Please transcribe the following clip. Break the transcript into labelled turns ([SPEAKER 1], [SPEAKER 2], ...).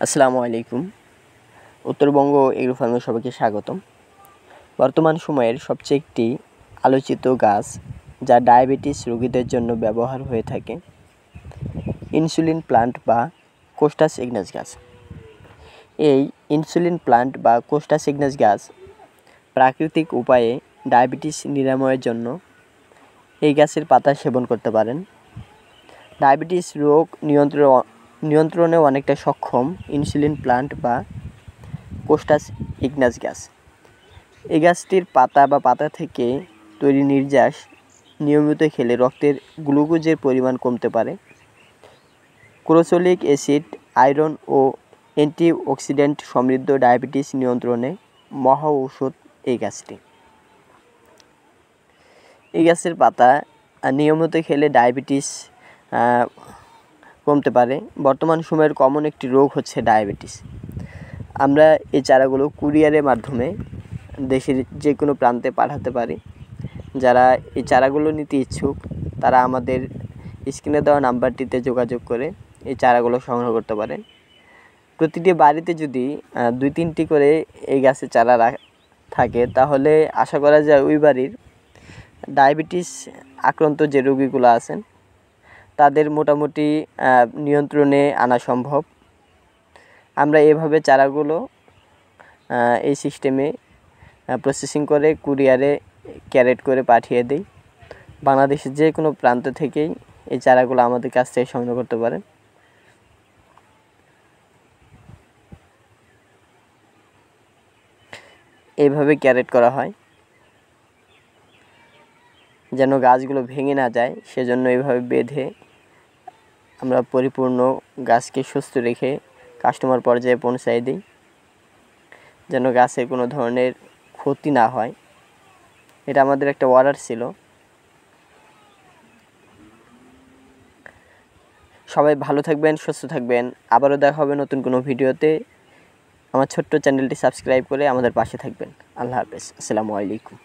[SPEAKER 1] আসসালামু আলাইকুম। উত্তরবঙ্গ এগ্রো ফার্মে সবাইকে স্বাগতম। বর্তমান সময়ের সবচেয়ে একটি আলোচিত গাছ যা ডায়াবেটিস রোগীদের জন্য ব্যবহার হয়ে থাকে, ইনসুলিন প্লান্ট বা কোস্টাস ইগনাস গাছ। এই ইনসুলিন প্লান্ট বা কোস্টাস ইগনাস গাছ প্রাকৃতিক উপায়ে ডায়াবেটিস নিরাময়ের জন্য এই গাছের পাতা সেবন করতে পারেন। ডায়াবেটিস রোগ নিয়ন্ত্রণে অনেকটা সক্ষম ইনসুলিন প্লান্ট বা কোস্টাস ইগনাস গাছ। এই গাছটির পাতা থেকে তৈরি নির্যাস নিয়মিত খেলে রক্তের গ্লুকোজের পরিমাণ কমতে পারে। ক্লোরোসোলিক অ্যাসিড, আয়রন ও অ্যান্টিঅক্সিডেন্ট সমৃদ্ধ ডায়াবেটিস নিয়ন্ত্রণে মহা ঔষধ এই গাছটি। এই গাছের পাতা নিয়মিত খেলে ডায়াবেটিস কমতে পারে। বর্তমান সময়ের কমন একটি রোগ হচ্ছে ডায়াবেটিস। আমরা এই চারাগুলো কুরিয়ারের মাধ্যমে দেশের যে কোনো প্রান্তে পাঠাতে পারি। যারা এই চারাগুলো নিতে ইচ্ছুক তারা আমাদের স্ক্রিনে দেওয়া নাম্বারটিতে যোগাযোগ করে এই চারাগুলো সংগ্রহ করতে পারেন। প্রতিটি বাড়িতে যদি 2-3টি করে এই গাছের চারা থাকে তাহলে আশা করা যায় ওই বাড়ির ডায়াবেটিস আক্রান্ত যে রোগীগুলো আছেন তাদের মোটামুটি নিয়ন্ত্রণে আনা সম্ভব। আমরা এভাবে চারাগুলো এই সিস্টেমে প্রসেসিং করে কুরিয়ারে ক্যারেট করে পাঠিয়ে দিই। বাংলাদেশের যে কোনো প্রান্ত থেকেই এই চারাগুলো আমাদের কাছ থেকে সংগ্রহ করতে পারেন। এইভাবে ক্যারেট করা হয় যেন গাছগুলো ভেঙে না যায়, সেজন্য এইভাবে বেঁধে আমরা পরিপূর্ণ গাছকে সুস্থ রেখে কাস্টমার পর্যায়ে পৌঁছায় দিই, যেন গাছের কোনো ধরনের ক্ষতি না হয়। এটা আমাদের একটা অর্ডার ছিল। সবাই ভালো থাকবেন, সুস্থ থাকবেন। আবারও দেখা হবে নতুন কোনো ভিডিওতে। আমার ছোট্ট চ্যানেলটি সাবস্ক্রাইব করে আমাদের পাশে থাকবেন। আল্লাহ হাফেজ। আসসালামু আলাইকুম।